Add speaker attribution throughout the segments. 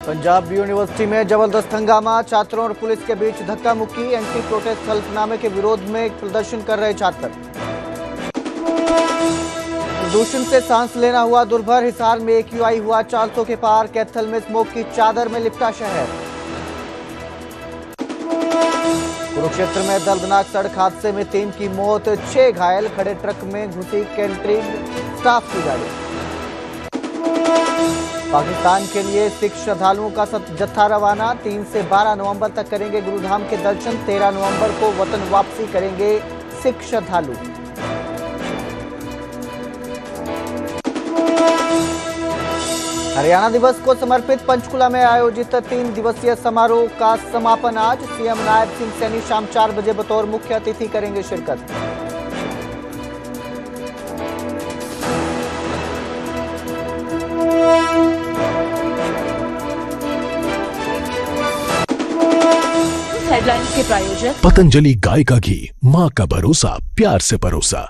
Speaker 1: Punjab university में जबरदस्त हंगामा, छात्रों और पुलिस के बीच धक्का मुक्की। एंटी प्रोटेस्ट हल्फनामे के विरोध में प्रदर्शन कर रहे छात्र। प्रदूषण से सांस लेना हुआ दुर्भर, हिसार में AQI हुआ 400 के पार। कैथल में स्मोक की चादर में लिपटा शहर। कुरुक्षेत्र में दर्दनाक सड़क हादसे में 3 की मौत, 6 घायल। खड़े ट्रक में घुसी कैंटीन स्टाफ की गाड़ी। पाकिस्तान के लिए सिख श्रद्धालुओं का जत्था रवाना, 3 से 12 नवंबर तक करेंगे गुरुधाम के दर्शन। 13 नवंबर को वतन वापसी करेंगे सिख श्रद्धालु। हरियाणा दिवस को समर्पित पंचकुला में आयोजित 3 दिवसीय समारोह का समापन आज। सीएम नायब सिंह सैनी शाम 4 बजे बतौर मुख्य अतिथि करेंगे शिरकत।
Speaker 2: हेडलाइंस के प्रायोजक
Speaker 3: पतंजलि गाय का घी, माँ का भरोसा, प्यार से परोसा।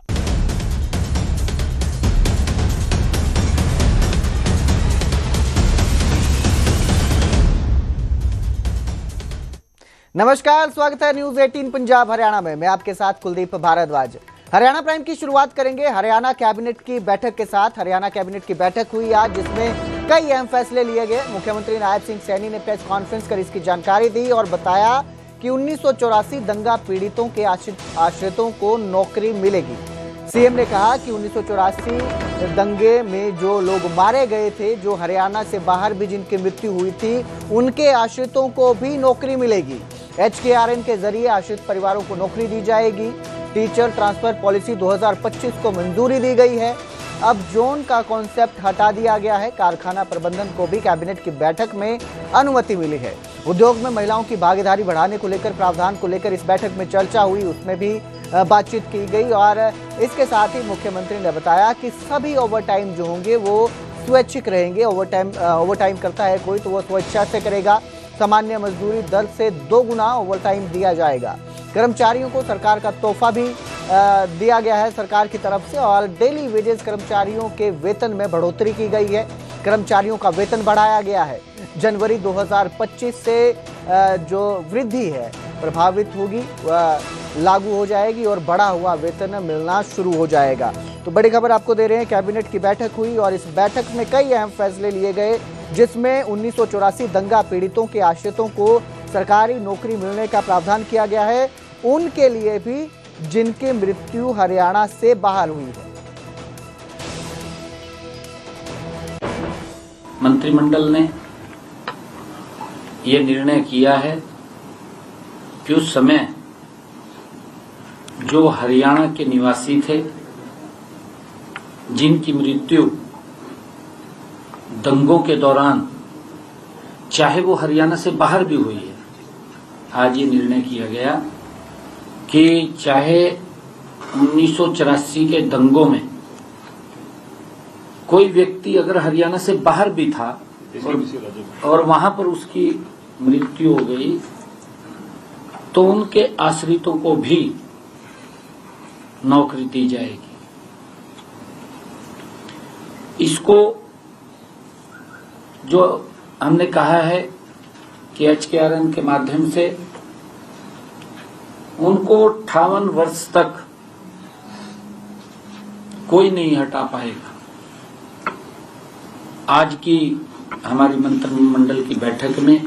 Speaker 1: नमस्कार, स्वागत है न्यूज 18 पंजाब हरियाणा में। मैं आपके साथ कुलदीप भारद्वाज। हरियाणा प्राइम की शुरुआत करेंगे हरियाणा कैबिनेट की बैठक के साथ। हरियाणा कैबिनेट की बैठक हुई आज, जिसमें कई अहम फैसले लिए गए। मुख्यमंत्री नायब सिंह सैनी ने प्रेस कॉन्फ्रेंस कर इसकी जानकारी दी और बताया कि 1984 दंगा पीड़ितों के आश्रितों को नौकरी मिलेगी। सीएम ने कहा कि 1984 दंगे में जो लोग मारे गए थे, जो हरियाणा से बाहर भी जिनकी मृत्यु हुई थी, उनके आश्रितों को भी नौकरी मिलेगी। HKRN के जरिए आश्रित परिवारों को नौकरी दी जाएगी। टीचर ट्रांसफर पॉलिसी 2025 को मंजूरी दी गई है। अब जोन का कॉन्सेप्ट हटा दिया गया है। कारखाना प्रबंधन को भी कैबिनेट की बैठक में अनुमति मिली है। उद्योग में महिलाओं की भागीदारी बढ़ाने को लेकर प्रावधान को लेकर इस बैठक में चर्चा हुई, उसमें भी बातचीत की गई। और इसके साथ ही मुख्यमंत्री ने बताया कि सभी ओवरटाइम जो होंगे वो स्वैच्छिक रहेंगे। ओवरटाइम करता है कोई तो वो स्वेच्छा से करेगा। सामान्य मजदूरी दर से 2 गुना ओवरटाइम दिया जाएगा। कर्मचारियों को सरकार का तोहफा भी दिया गया है सरकार की तरफ से। और डेली वेजेस कर्मचारियों के वेतन में बढ़ोतरी की गई है। कर्मचारियों का वेतन बढ़ाया गया है। जनवरी 2025 से जो वृद्धि है प्रभावित होगी, लागू हो जाएगी और बढ़ा हुआ वेतन मिलना शुरू हो जाएगा। तो बड़ी खबर आपको दे रहे हैं, कैबिनेट की बैठक हुई और इस बैठक में कई अहम फैसले लिए गए, जिसमें 1984 दंगा पीड़ितों के आश्रितों को सरकारी नौकरी मिलने का प्रावधान किया गया है, उनके लिए भी जिनकी मृत्यु हरियाणा से बाहर हुई है।
Speaker 4: मंत्रिमंडल ने यह निर्णय किया है कि उस समय जो हरियाणा के निवासी थे, जिनकी मृत्यु दंगों के दौरान चाहे वो हरियाणा से बाहर भी हुई है, आज ये निर्णय किया गया कि चाहे 1984 के दंगों में कोई व्यक्ति अगर हरियाणा से बाहर भी था और वहां पर उसकी मृत्यु हो गई, तो उनके आश्रितों को भी नौकरी दी जाएगी। इसको जो हमने कहा है कि HKRN के माध्यम से उनको 58 वर्ष तक कोई नहीं हटा पाएगा। आज की हमारी मंत्रिमंडल की बैठक में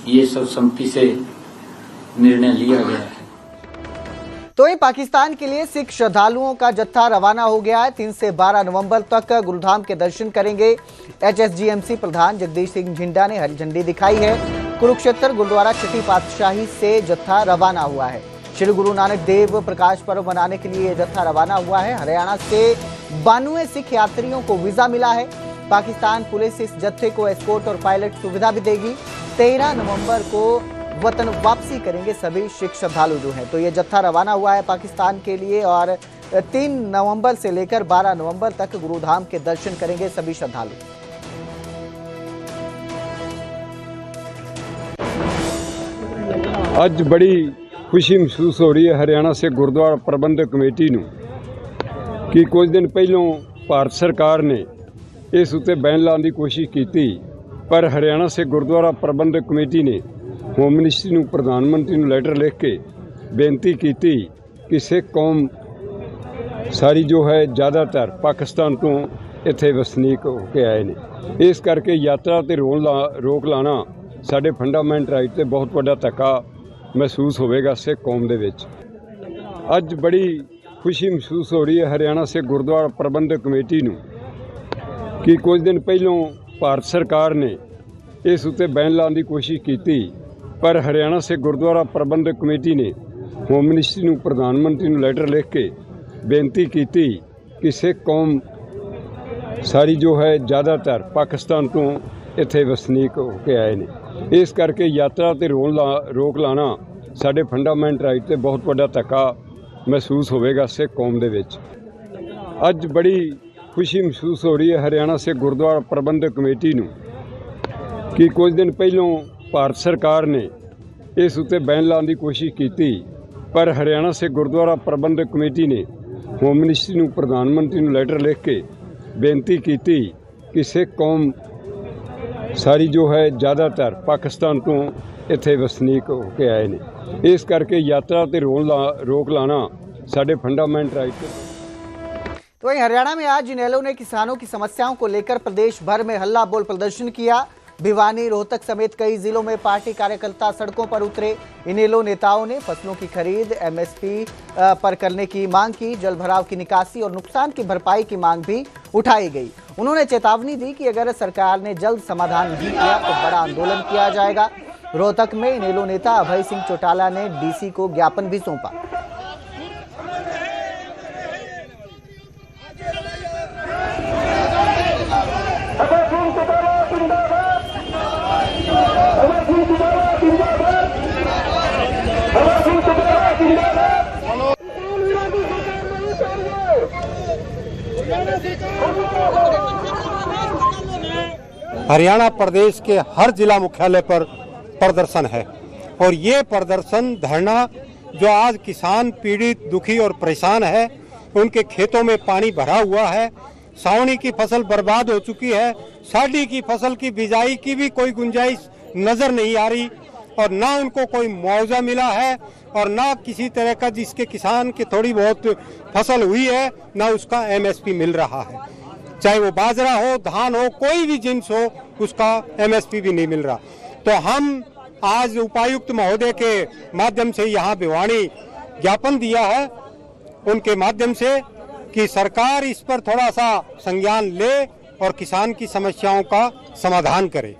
Speaker 4: ये सर्वसम्मति से निर्णय लिया गया है।
Speaker 1: तो ये पाकिस्तान के लिए सिख श्रद्धालुओं का जत्था रवाना हो गया है। 3 से 12 नवंबर तक गुरुधाम के दर्शन करेंगे। HSGMC प्रधान जगदीश सिंह झिंडा ने हरी झंडी दिखाई है। कुरुक्षेत्र गुरुद्वारा छठी पातशाही से जत्था रवाना हुआ है। श्री गुरु नानक देव प्रकाश पर्व मनाने के लिए यह जत्था रवाना हुआ है। हरियाणा से 92 सिख यात्रियों को वीजा मिला है। पाकिस्तान पुलिस इस जत्थे को एस्कॉर्ट और पायलट सुविधा भी देगी। 13 नवंबर को वतन वापसी करेंगे सभी सिख श्रद्धालु जो हैं। तो ये जत्था रवाना हुआ है पाकिस्तान के लिए और 3 नवंबर से लेकर 12 नवंबर तक गुरुधाम के दर्शन करेंगे सभी श्रद्धालु।
Speaker 5: आज बड़ी खुशी महसूस हो रही है हरियाणा से गुरुद्वारा प्रबंधक कमेटी ਨੂੰ कि कुछ दिन पहलों भारत सरकार ने इस उत्ते बैन लाने की कोशिश की पर हरियाणा से गुरुद्वारा प्रबंधक कमेटी ने होम मिनिस्ट्री ਨੂੰ प्रधान मंत्री ਨੂੰ ਲੈਟਰ लिख के बेनती की कि सिख कौम सारी जो है ज़्यादातर पाकिस्तान तो इत्थे वसनीक होके आए ने। इस करके यात्रा ते रोक लाना साडे फंडामेंट राइट ते बहुत बड़ा धक्का महसूस होवेगा सिख कौम दे विच। अज बड़ी खुशी महसूस हो रही है हरियाणा से गुरुद्वारा प्रबंधक कमेटी नूं कि कुछ दिन पहलों भारत सरकार ने इस उत्ते बैन लाने की कोशिश की, पर हरियाणा से गुरुद्वारा प्रबंधक कमेटी ने होम मिनिस्ट्री ਨੂੰ प्रधान मंत्री ਨੂੰ ਲੈਟਰ लिख के बेनती की कि सिख कौम सारी जो है ज़्यादातर पाकिस्तान तो इत्थे वसनीक होके आए ने। इस करके यात्रा ते रोक लाना साडे फंडामेंट राइट ते बहुत बड़ा धक्का महसूस होवेगा सिख कौम दे विच। अज बड़ी खुशी महसूस हो रही है हरियाणा से गुरुद्वारा प्रबंधक कमेटी नूं कि कुछ दिन पहलों भारत सरकार ने इस उत्ते बैन लाने की कोशिश की, पर हरियाणा से गुरुद्वारा प्रबंधक कमेटी ने होम मिनिस्ट्री ਨੂੰ प्रधान मंत्री ਨੂੰ ਲੈਟਰ लिख के बेनती की कि सिख कौम सारी जो है ज़्यादातर पाकिस्तान तो इत्थे वसनीक होके आए ने। इस करके यात्रा ते रोक लाना साडे फंडामेंट राइट।
Speaker 1: तो वहीं हरियाणा में आज इनेलो ने किसानों की समस्याओं को लेकर प्रदेश भर में हल्ला बोल प्रदर्शन किया। भिवानी, रोहतक समेत कई जिलों में पार्टी कार्यकर्ता सड़कों पर उतरे। इनेलो नेताओं ने फसलों की खरीद एमएसपी पर करने की मांग की। जल भराव की निकासी और नुकसान की भरपाई की मांग भी उठाई गई। उन्होंने चेतावनी दी कि अगर सरकार ने जल्द समाधान नहीं किया तो बड़ा आंदोलन किया जाएगा। रोहतक में इनेलो नेता अभय सिंह चौटाला ने डीसी को ज्ञापन भी सौंपा।
Speaker 6: हरियाणा प्रदेश के हर जिला मुख्यालय पर प्रदर्शन है और ये प्रदर्शन धरना जो आज किसान पीड़ित, दुखी और परेशान है, उनके खेतों में पानी भरा हुआ है, सावनी की फसल बर्बाद हो चुकी है, साडी की फसल की बिजाई की भी कोई गुंजाइश नजर नहीं आ रही और ना उनको कोई मुआवजा मिला है और ना किसी तरह का जिसके किसान की थोड़ी बहुत फसल हुई है ना उसका एमएसपी मिल रहा है। चाहे वो बाजरा हो, धान हो, कोई भी जिन्स हो, उसका एमएसपी भी नहीं मिल रहा। तो हम आज उपायुक्त महोदय के माध्यम से यहाँ भिवानी ज्ञापन दिया है उनके माध्यम से कि सरकार इस पर थोड़ा सा संज्ञान ले और किसान की समस्याओं का समाधान करे।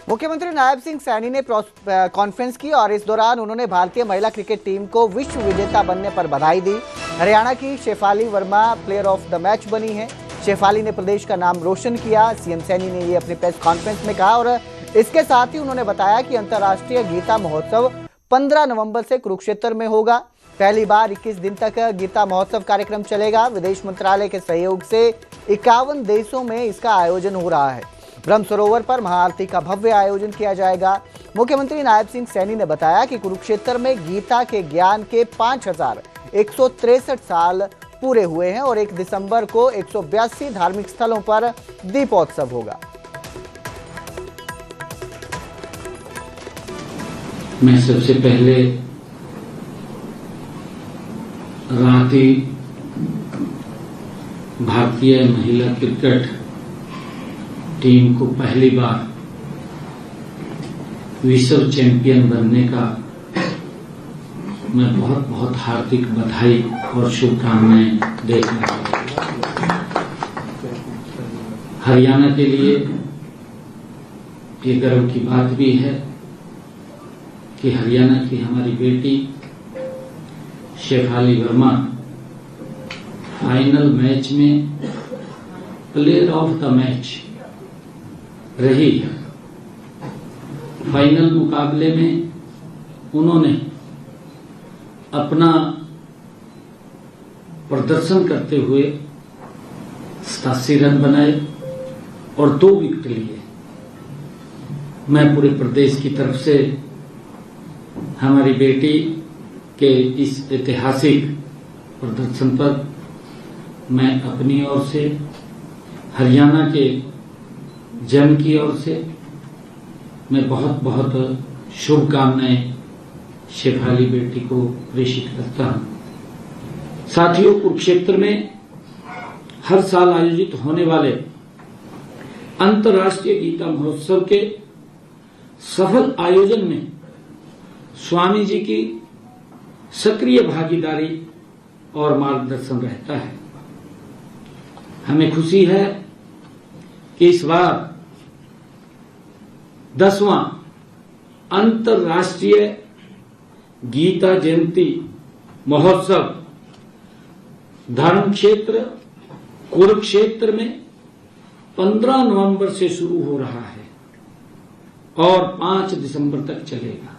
Speaker 1: मुख्यमंत्री नायब सिंह सैनी ने कॉन्फ्रेंस की और इस दौरान उन्होंने भारतीय महिला क्रिकेट टीम को विश्व विजेता बनने पर बधाई दी। हरियाणा की Shefali Verma player of the match बनी है। शेफाली ने प्रदेश का नाम रोशन किया। सीएम सैनी ने ये अपनी प्रेस कॉन्फ्रेंस में कहा और इसके साथ ही उन्होंने बताया कि अंतर्राष्ट्रीय गीता महोत्सव 15 नवंबर से कुरुक्षेत्र में होगा। पहली बार 21 दिन तक गीता महोत्सव कार्यक्रम चलेगा। विदेश मंत्रालय के सहयोग से 51 देशों में इसका आयोजन हो रहा है। ब्रह्म सरोवर पर महाआरती का भव्य आयोजन किया जाएगा। मुख्यमंत्री नायब सिंह सैनी ने बताया कि कुरुक्षेत्र में गीता के ज्ञान के 5163 साल पूरे हुए हैं और 1 दिसंबर को 182 धार्मिक स्थलों पर दीपोत्सव होगा।
Speaker 4: मैं सबसे पहले रांची भारतीय महिला क्रिकेट टीम को पहली बार विश्व चैंपियन बनने का मैं बहुत बहुत हार्दिक बधाई और शुभकामनाएं देता हूं। हरियाणा के लिए ये गर्व की बात भी है कि हरियाणा की हमारी बेटी शेफाली वर्मा फाइनल मैच में प्लेयर ऑफ द मैच रही है। फाइनल मुकाबले में उन्होंने अपना प्रदर्शन करते हुए 87 रन बनाए और 2 विकेट लिए। मैं पूरे प्रदेश की तरफ से हमारी बेटी के इस ऐतिहासिक प्रदर्शन पर मैं अपनी ओर से हरियाणा के जन की ओर से मैं बहुत बहुत शुभकामनाएं शेफाली बेटी को प्रेषित करता हूं। साथियों, कुरुक्षेत्र में हर साल आयोजित होने वाले अंतर्राष्ट्रीय गीता महोत्सव के सफल आयोजन में स्वामी जी की सक्रिय भागीदारी और मार्गदर्शन रहता है। हमें खुशी है कि इस बार 10वां अंतर्राष्ट्रीय गीता जयंती महोत्सव धर्म क्षेत्र कुरुक्षेत्र में 15 नवंबर से शुरू हो रहा है और 5 दिसंबर तक चलेगा।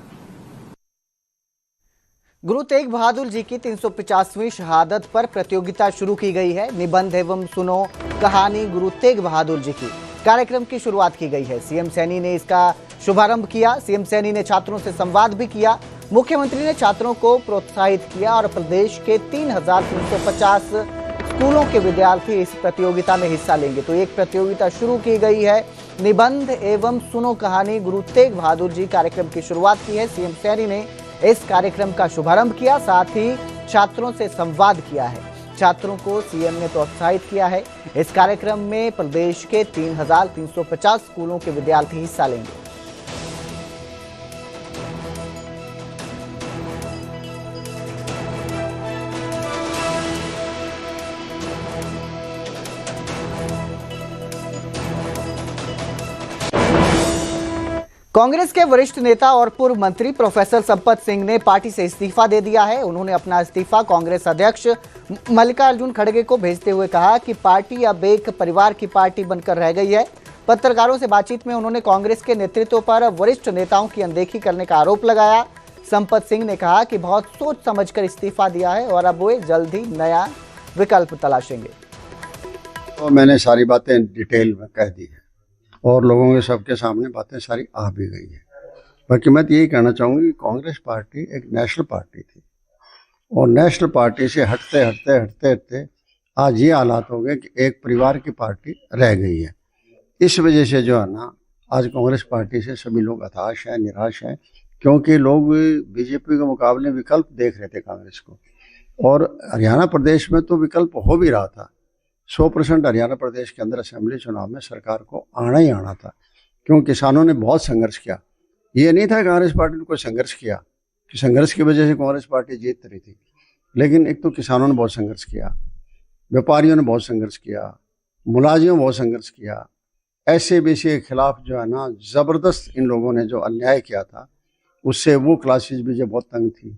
Speaker 1: गुरु तेग बहादुर जी की 350वीं शहादत पर प्रतियोगिता शुरू की गई है। निबंध एवं सुनो कहानी गुरु तेग बहादुर जी की कार्यक्रम की शुरुआत की गई है। सीएम सैनी ने इसका शुभारंभ किया। सीएम सैनी ने छात्रों से संवाद भी किया। मुख्यमंत्री ने छात्रों को प्रोत्साहित किया और प्रदेश के 3350 स्कूलों के विद्यार्थी इस प्रतियोगिता में हिस्सा लेंगे। तो एक प्रतियोगिता शुरू की गई है। निबंध एवं सुनो कहानी गुरु तेग बहादुर जी कार्यक्रम की शुरुआत की है। सीएम सैनी ने इस कार्यक्रम का शुभारंभ किया, साथ ही छात्रों से संवाद किया है। छात्रों को सीएम ने प्रोत्साहित किया है। इस कार्यक्रम में प्रदेश के 3350 स्कूलों के विद्यार्थी हिस्सा लेंगे। कांग्रेस के वरिष्ठ नेता और पूर्व मंत्री प्रोफेसर संपत सिंह ने पार्टी से इस्तीफा दे दिया है। उन्होंने अपना इस्तीफा कांग्रेस अध्यक्ष मल्लिकार्जुन खड़गे को भेजते हुए कहा कि पार्टी अब एक परिवार की पार्टी बनकर रह गई है। पत्रकारों से बातचीत में उन्होंने कांग्रेस के नेतृत्व पर वरिष्ठ नेताओं की अनदेखी करने का आरोप लगाया। संपत सिंह ने कहा कि बहुत सोच समझकर इस्तीफा दिया है और अब वे जल्द ही नया विकल्प तलाशेंगे।
Speaker 7: तो मैंने सारी बातें डिटेल में कह दी है और लोगों के सबके सामने बातें सारी आ भी गई है। बाकी मैं तो यही कहना चाहूँगा कि कांग्रेस पार्टी एक नेशनल पार्टी थी और नेशनल पार्टी से हटते हटते आज ये हालात हो गए कि एक परिवार की पार्टी रह गई है। इस वजह से जो है ना, आज कांग्रेस पार्टी से सभी लोग हताश हैं, निराश हैं, क्योंकि लोग बीजेपी के मुकाबले विकल्प देख रहे थे कांग्रेस को। और हरियाणा प्रदेश में तो विकल्प हो भी रहा था। 100% हरियाणा प्रदेश के अंदर असेंबली चुनाव में सरकार को आना ही आना था, क्योंकि किसानों ने बहुत संघर्ष किया। ये नहीं था कांग्रेस पार्टी ने कोई संघर्ष किया कि संघर्ष की वजह से कांग्रेस पार्टी जीत रही थी, लेकिन एक तो किसानों ने बहुत संघर्ष किया, व्यापारियों ने बहुत संघर्ष किया, मुलाजिमों ने बहुत संघर्ष किया। SABC के खिलाफ जो है ना, ज़बरदस्त इन लोगों ने जो अन्याय किया था, उससे वो क्लासेज भी जो बहुत तंग थी,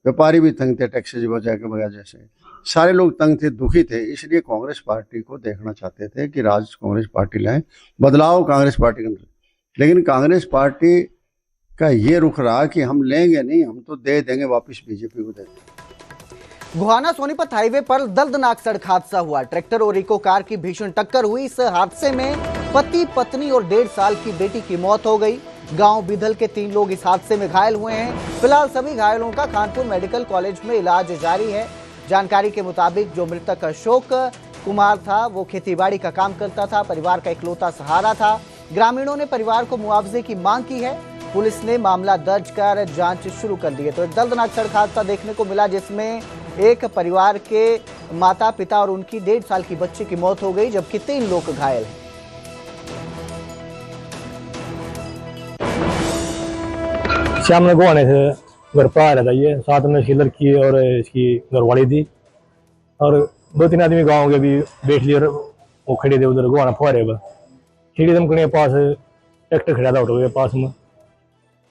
Speaker 7: व्यापारी भी तंग थे, टैक्सेज वजह के वजह से सारे लोग तंग थे, दुखी थे। इसलिए कांग्रेस पार्टी को देखना चाहते थे कि राज कांग्रेस पार्टी लाए, बदलाव कांग्रेस पार्टी के अंदर। लेकिन कांग्रेस पार्टी का ये रुख रहा कि हम लेंगे नहीं, हम तो दे देंगे, वापस बीजेपी को दे देंगे।
Speaker 1: गोहाना सोनीपत हाईवे पर दर्दनाक सड़क हादसा हुआ। ट्रैक्टर और इको कार की भीषण टक्कर हुई। इस हादसे में पति, पत्नी और 1.5 साल की बेटी की मौत हो गई। गांव बिधल के 3 लोग इस हादसे में घायल हुए हैं। फिलहाल सभी घायलों का कानपुर मेडिकल कॉलेज में इलाज जारी है। जानकारी के मुताबिक जो मृतक अशोक कुमार था, वो खेतीबाड़ी का काम करता था, परिवार का इकलौता सहारा था। ग्रामीणों ने परिवार को मुआवजे की मांग की है। पुलिस ने मामला दर्ज कर जांच शुरू कर दी है। तो एक दर्दनाक सड़क हादसा देखने को मिला, जिसमें एक परिवार के माता पिता और उनकी 1.5 साल की बच्ची की मौत हो गई, जबकि 3 लोग घायल हैं।
Speaker 8: शाम में गोहाने से घर पर आ रहा था, ये साथ में इसकी लड़की और इसकी घरवाली थी और 2-3 आदमी गांव के भी बैठ लिए। वो खड़े थे उधर गोहाना फुहारे पर, खिड़ी दमकने के पास ट्रैक्टर खड़ा था ऑटो के पास में,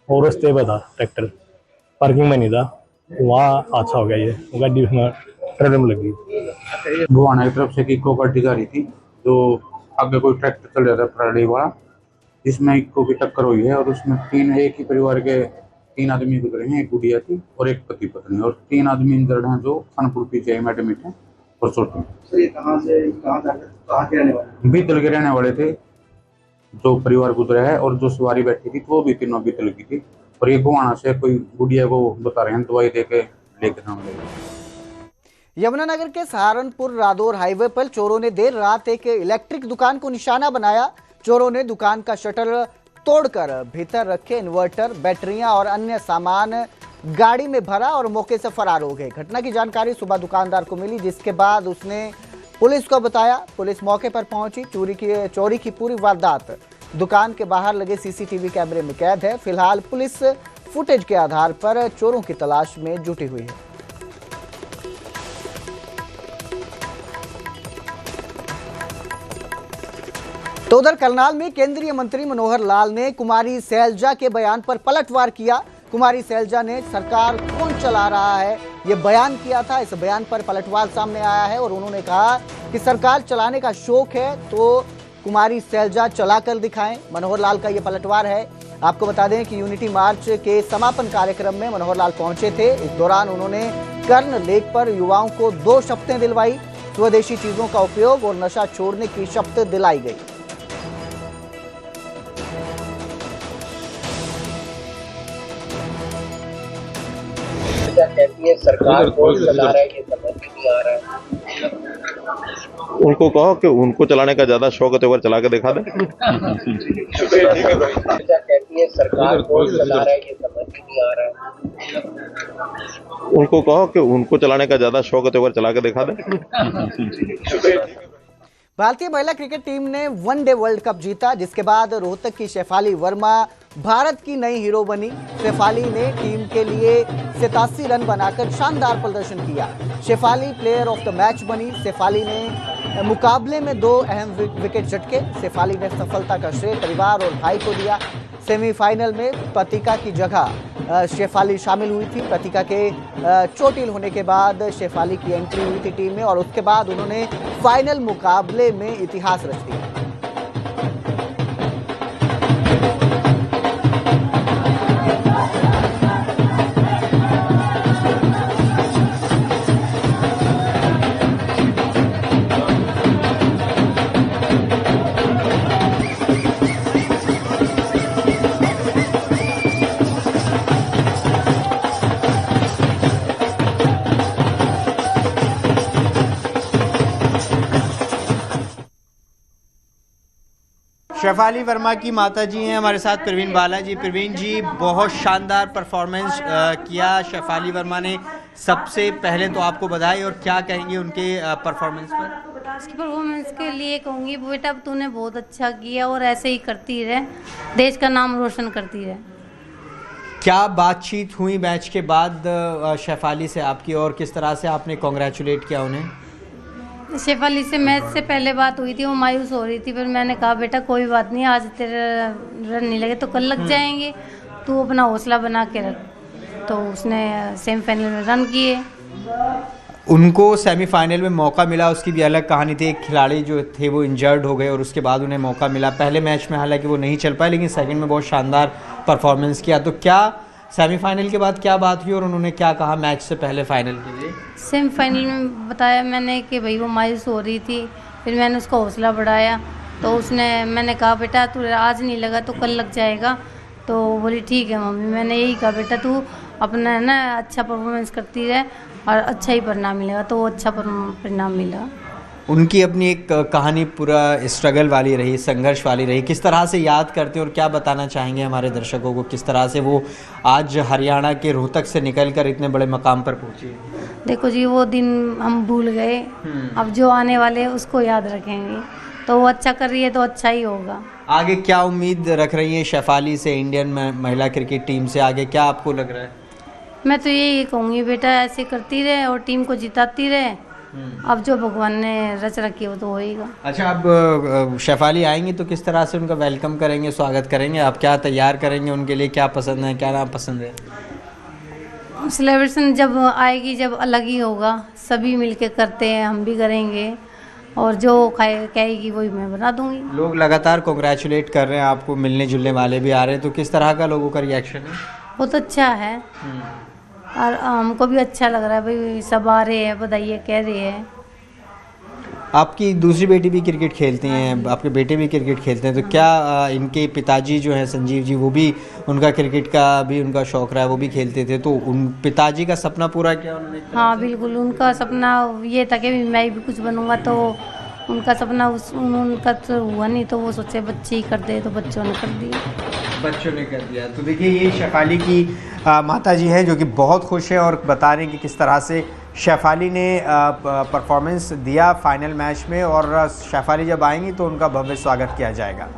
Speaker 8: और रस्ते पर था ट्रैक्टर, पार्किंग में नहीं था। वहाँ हादसा हो गया। ये गाड़ी उसमें ट्रेलर में लगी।
Speaker 9: गोहाना की तरफ से इको गाड़ी जा रही थी, जो आगे कोई ट्रैक्टर चल रहा था पराली वाला, जिसमें इको की टक्कर हुई है और उसमें एक ही परिवार के 3 आदमी गुजरे हैं। एक गुड़िया थी और एक पति पत्नी, और 3 आदमी इंजर्ड हैं जो खानपुर PGI में एडमिट हैं और चोट। बीतल के रहने वाले थे जो परिवार गुजरा है, और जो सवारी बैठी थी वो भी तीनों बीतल की थी। और ये गोहाना से कोई गुड़िया को बता रहे हैं दवाई देके लेके सामने। यमुनानगर
Speaker 1: के सहारनपुर रादौर हाईवे पर चोरों ने देर रात एक इलेक्ट्रिक दुकान को निशाना बनाया। चोरों ने दुकान का शटर तोड़कर भीतर रखे इन्वर्टर, बैटरियां और अन्य सामान गाड़ी में भरा और मौके से फरार हो गए। घटना की जानकारी सुबह दुकानदार को मिली, जिसके बाद उसने पुलिस को बताया। पुलिस मौके पर पहुंची। चोरी की पूरी वारदात दुकान के बाहर लगे सीसीटीवी कैमरे में कैद है। फिलहाल पुलिस फुटेज के आधार पर चोरों की तलाश में जुटी हुई है। तो उधर करनाल में केंद्रीय मंत्री मनोहर लाल ने कुमारी सैलजा के बयान पर पलटवार किया। कुमारी सैलजा ने सरकार कौन चला रहा है ये बयान किया था। इस बयान पर पलटवार सामने आया है और उन्होंने कहा कि सरकार चलाने का शौक है तो कुमारी सैलजा चलाकर दिखाएं। मनोहर लाल का ये पलटवार है। आपको बता दें कि यूनिटी मार्च के समापन कार्यक्रम में मनोहर लाल पहुंचे थे। इस दौरान उन्होंने कर्ण लेक पर युवाओं को 2 शपथें दिलवाई। स्वदेशी चीजों का उपयोग और नशा छोड़ने की शपथ दिलाई गई।
Speaker 10: कहती है सरकार कौन चला रहा है ये समझ नहीं आ रहा है।
Speaker 11: उनको कहो कि उनको चलाने का ज्यादा शौक है तो एक बार चला के दिखा दे।
Speaker 10: कहती है सरकार कौन चला रहा है ये समझ नहीं आ रहा है।
Speaker 11: उनको कहो कि उनको चलाने का ज्यादा शौक है तो एक बार चला के दिखा दे।
Speaker 1: भारतीय महिला क्रिकेट टीम ने वनडे वर्ल्ड कप जीता, जिसके बाद रोहतक की शेफाली वर्मा भारत की नई हीरो बनी। शेफाली ने टीम के लिए 87 रन बनाकर शानदार प्रदर्शन किया। Shefali player of the match बनी। शेफाली ने मुकाबले में 2 अहम विकेट झटके। शेफाली ने सफलता का श्रेय परिवार और भाई को दिया। सेमीफाइनल में प्रतिका की जगह शेफाली शामिल हुई थी। प्रतिका के चोटिल होने के बाद शेफाली की एंट्री हुई थी टीम में और उसके बाद उन्होंने फाइनल मुकाबले में इतिहास रच दिया।
Speaker 12: शेफाली वर्मा की माता जी हैं हमारे साथ, प्रवीण बाला जी। प्रवीण जी, बहुत शानदार परफॉर्मेंस किया शेफाली वर्मा ने। सबसे पहले तो आपको बधाई, और क्या कहेंगे उनके परफॉर्मेंस पर?
Speaker 13: उसकी परफॉर्मेंस के लिए कहूँगी बेटा तूने बहुत अच्छा किया और ऐसे ही करती रहे, देश का नाम रोशन करती रहे।
Speaker 12: क्या बातचीत हुई मैच के बाद शेफाली से आपकी, और किस तरह से आपने कॉन्ग्रेचुलेट किया उन्हें?
Speaker 13: शेफाली से मैच से पहले बात हुई थी, वो मायूस हो रही थी, फिर मैंने कहा बेटा कोई बात नहीं, आज तेरे रन नहीं लगे तो कल लग जाएंगे, तू अपना हौसला बना के रख। तो उसने सेमीफाइनल में रन किए।
Speaker 12: उनको सेमीफाइनल में मौका मिला, उसकी भी अलग कहानी थी। एक खिलाड़ी जो थे वो इंजर्ड हो गए और उसके बाद उन्हें मौका मिला। पहले मैच में हालांकि वो नहीं चल पाए, लेकिन सेकंड में बहुत शानदार परफॉर्मेंस किया। तो क्या सेमीफाइनल के बाद क्या बात हुई और उन्होंने क्या कहा मैच से पहले फाइनल के लिए?
Speaker 13: सेमीफाइनल में बताया मैंने कि भाई वो मायूस हो रही थी, फिर मैंने उसका हौसला बढ़ाया। तो मैंने कहा बेटा तू आज नहीं लगा तो कल लग जाएगा। तो बोली ठीक है मम्मी। मैंने यही कहा बेटा तू अपना ना अच्छा परफॉर्मेंस करती रहे और अच्छा ही परिणाम मिलेगा। तो वो अच्छा परिणाम मिला।
Speaker 12: उनकी अपनी एक कहानी पूरा स्ट्रगल वाली रही, संघर्ष वाली रही। किस तरह से याद करते हैं और क्या बताना चाहेंगे हमारे दर्शकों को, किस तरह से वो आज हरियाणा के रोहतक से निकलकर इतने बड़े मकाम पर पहुंची?
Speaker 13: देखो जी, वो दिन हम भूल गए, अब जो आने वाले उसको याद रखेंगे। तो वो अच्छा कर रही है तो अच्छा ही होगा।
Speaker 12: आगे क्या उम्मीद रख रही है शेफाली से, इंडियन महिला क्रिकेट टीम से? आगे क्या आपको लग रहा है?
Speaker 13: मैं तो यही कहूँगी बेटा ऐसे करती रहे और टीम को जिताती रहे। अब जो भगवान ने रच रखी हो तो होएगा। अच्छा,
Speaker 12: अब शेफाली आएंगी तो किस तरह से उनका वेलकम करेंगे, स्वागत करेंगे? आप क्या तैयार करेंगे उनके लिए? क्या पसंद है, क्या ना पसंद है?
Speaker 13: सेलिब्रेशन जब आएगी जब अलग ही होगा, सभी मिलके करते हैं, हम भी करेंगे और जो कहेगी वही मैं बना दूंगी।
Speaker 12: लोग लगातार कॉन्ग्रेचुलेट कर रहे हैं आपको, मिलने जुलने वाले भी आ रहे हैं, तो किस तरह का लोगों का रिएक्शन है?
Speaker 13: बहुत अच्छा है और हमको भी अच्छा लग रहा है भाई, सब आ रहे हैं, बधाई कह रहे हैं।
Speaker 12: आपकी दूसरी बेटी भी क्रिकेट खेलती हैं, आपके बेटे भी क्रिकेट खेलते हैं, तो क्या इनके पिताजी जो हैं संजीव जी, वो भी उनका क्रिकेट का भी उनका शौक रहा है, वो भी खेलते थे, तो उन पिताजी का सपना पूरा किया उन्होंने?
Speaker 13: हाँ बिल्कुल, उनका सपना ये था कि मैं भी कुछ बनूंगा, तो उनका सपना उनका तो हुआ नहीं, तो वो सोचे बच्चे ही कर दे, तो बच्चों ने कर दिया।
Speaker 12: बच्चों ने कर दिया। तो देखिए ये शेफाली की माता जी हैं जो कि बहुत खुश हैं और बता रहे हैं कि किस तरह से शेफाली ने परफॉर्मेंस दिया फाइनल मैच में, और शेफाली जब आएंगी तो उनका भव्य स्वागत किया जाएगा।